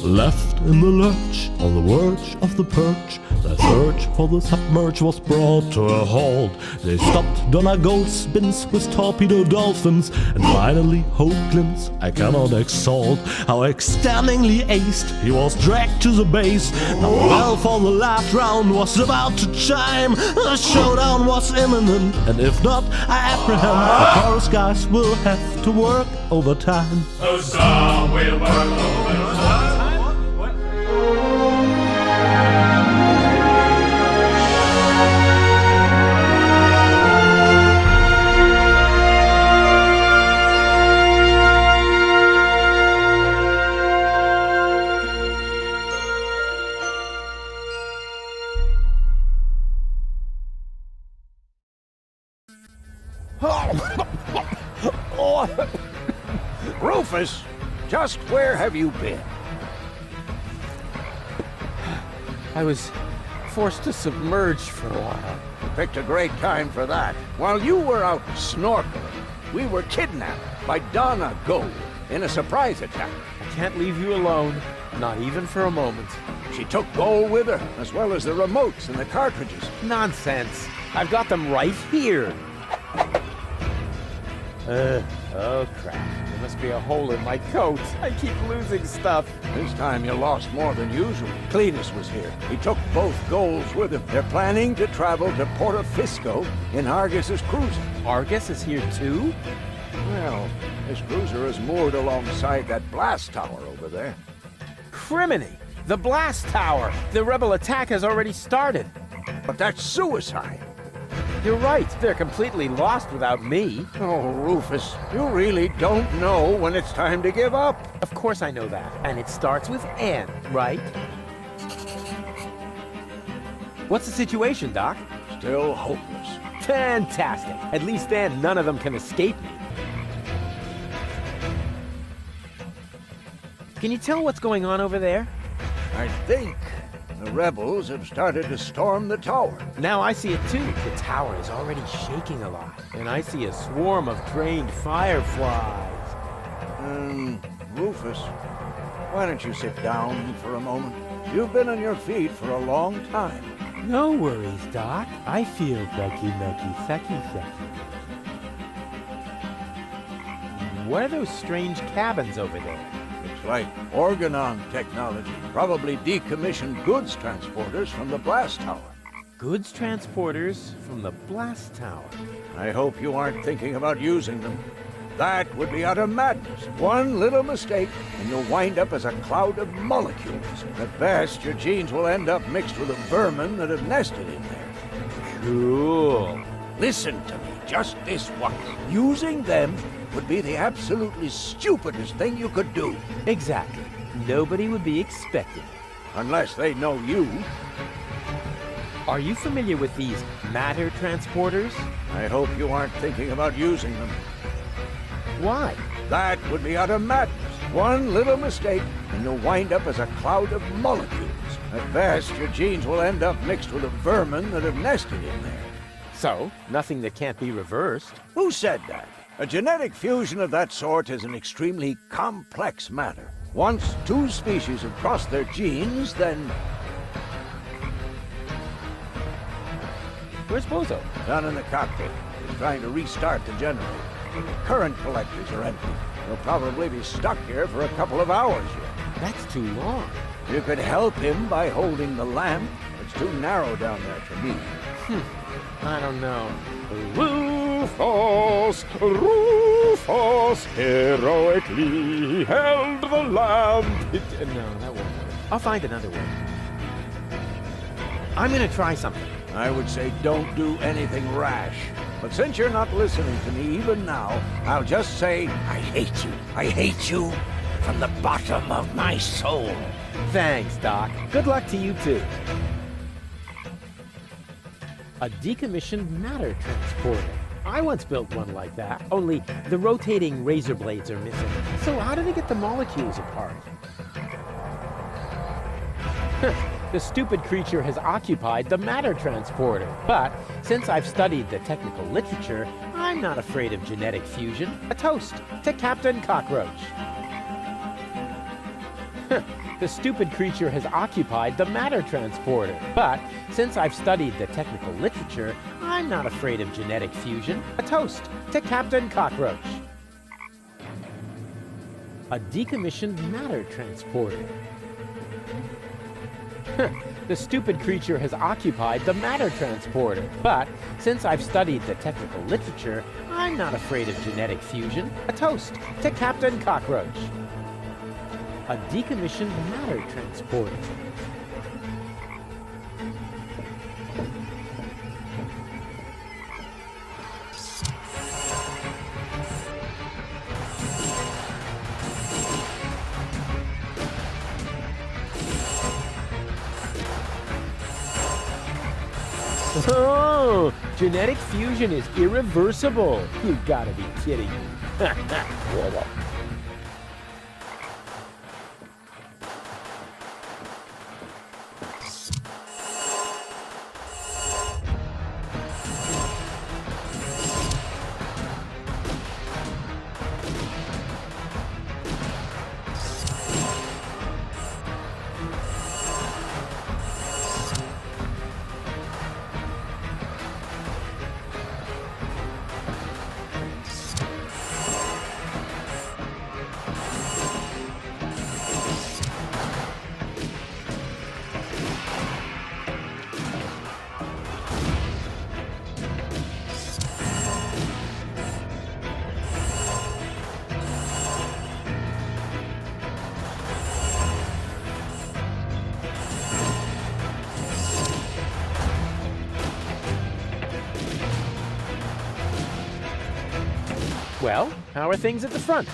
Left in the lurch, on the verge of the perch, the search for the submerge was brought to a halt. They stopped Donna Goldspins with torpedo dolphins, and finally Hoagland's I cannot exalt. How extendingly aced he was dragged to the base. Now the bell for the last round was about to chime. The showdown was imminent, and if not, I apprehend the chorus guys will have to work overtime. Oh, some will work overtime. Oh, Rufus, just where have you been? I was forced to submerge for a while. You picked a great time for that. While you were out snorkeling, we were kidnapped by Donna Gold in a surprise attack. I can't leave you alone, not even for a moment. She took Gold with her, as well as the remotes and the cartridges. Nonsense. I've got them right here. Oh crap. There must be a hole in my coat. I keep losing stuff. This time you lost more than usual. Cletus was here. He took both Golds with him. They're planning to travel to Porto Fisco in Argus's cruiser. Argus is here too? Well, his cruiser is moored alongside that blast tower over there. Criminy! The blast tower! The rebel attack has already started. But that's suicide. You're right. They're completely lost without me. Oh, Rufus, you really don't know when it's time to give up. Of course I know that. And it starts with N, right? What's the situation, Doc? Still hopeless. Fantastic. At least then none of them can escape me. Can you tell what's going on over there? I think the rebels have started to storm the tower. Now I see it too. The tower is already shaking a lot. And I see a swarm of trained fireflies. Rufus, why don't you sit down for a moment? You've been on your feet for a long time. No worries, Doc. I feel becky, sucky. What are those strange cabins over there? It's like organon technology, probably decommissioned goods transporters from the blast tower. Goods transporters from the blast tower. I hope you aren't thinking about using them. That would be utter madness. One little mistake, and you'll wind up as a cloud of molecules. At best, your genes will end up mixed with the vermin that have nested in there. Cool. Listen to me, just this once. Using them would be the absolutely stupidest thing you could do. Exactly. Nobody would be expecting it. Unless they know you. Are you familiar with these matter transporters? I hope you aren't thinking about using them. Why? That would be utter madness. One little mistake, and you'll wind up as a cloud of molecules. At best, your genes will end up mixed with the vermin that have nested in there. So, nothing that can't be reversed. Who said that? A genetic fusion of that sort is an extremely complex matter. Once two species have crossed their genes, then... Where's Bozo? Down in the cockpit. He's trying to restart the generator. The current collectors are empty. He'll probably be stuck here for a couple of hours yet. That's too long. You could help him by holding the lamp. It's too narrow down there for me. I don't know. Rufus, Rufus, heroically held the lamp. No, that won't work. I'll find another way. I'm gonna try something. I would say don't do anything rash. But since you're not listening to me even now, I'll just say, I hate you. I hate you from the bottom of my soul. Thanks, Doc. Good luck to you, too. A decommissioned matter transporter. I once built one like that, only the rotating razor blades are missing. So how do they get the molecules apart? The stupid creature has occupied the matter transporter. But since I've studied the technical literature, I'm not afraid of genetic fusion. A toast to Captain Cockroach. The stupid creature has occupied the matter transporter. But since I've studied the technical literature, I'm not afraid of genetic fusion. A toast to Captain Cockroach. A decommissioned matter transporter. The stupid creature has occupied the matter transporter. But since I've studied the technical literature, I'm not afraid of genetic fusion. A toast to Captain Cockroach. A decommissioned matter transporter. Oh, genetic fusion is irreversible. You gotta be kidding me. Well, how are things at the front?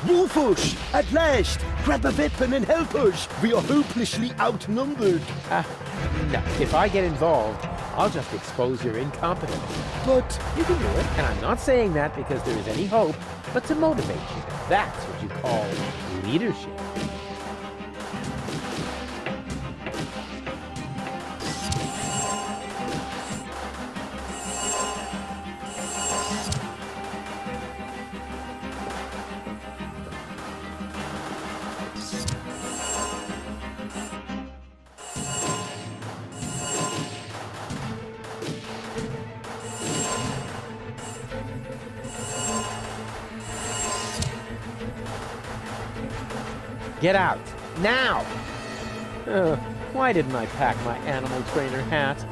Rufus, at last! Grab a weapon and help us! We are hopelessly outnumbered. No. If I get involved, I'll just expose your incompetence. But You can do it. And I'm not saying that because there is any hope, but to motivate you. That's what you call leadership. Get out, now! Why didn't I pack my animal trainer hat?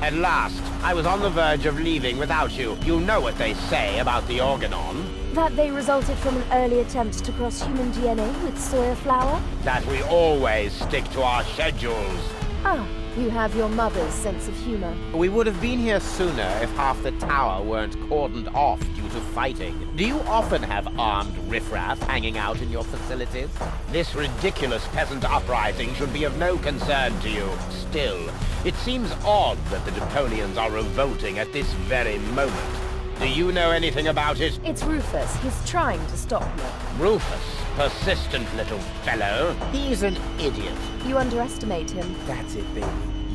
At last, I was on the verge of leaving without you. You know what they say about the organon. That they resulted from an early attempt to cross human DNA with soya flour? That we always stick to our schedules. Ah, You have your mother's sense of humor. We would have been here sooner if half the tower weren't cordoned off due to fighting. Do you often have armed riffraff hanging out in your facilities? This ridiculous peasant uprising should be of no concern to you. Still, it seems odd that the Deponians are revolting at this very moment. Do you know anything about it? It's Rufus. He's trying to stop me. Rufus, persistent little fellow. He's an idiot. You underestimate him. That's it, baby.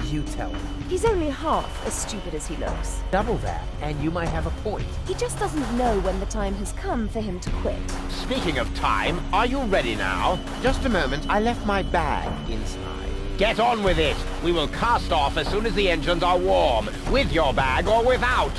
You tell me. He's only half as stupid as he looks. Double that, and you might have a point. He just doesn't know when the time has come for him to quit. Speaking of time, are you ready now? Just a moment, I left my bag inside. Get on with it. We will cast off as soon as the engines are warm, with your bag or without.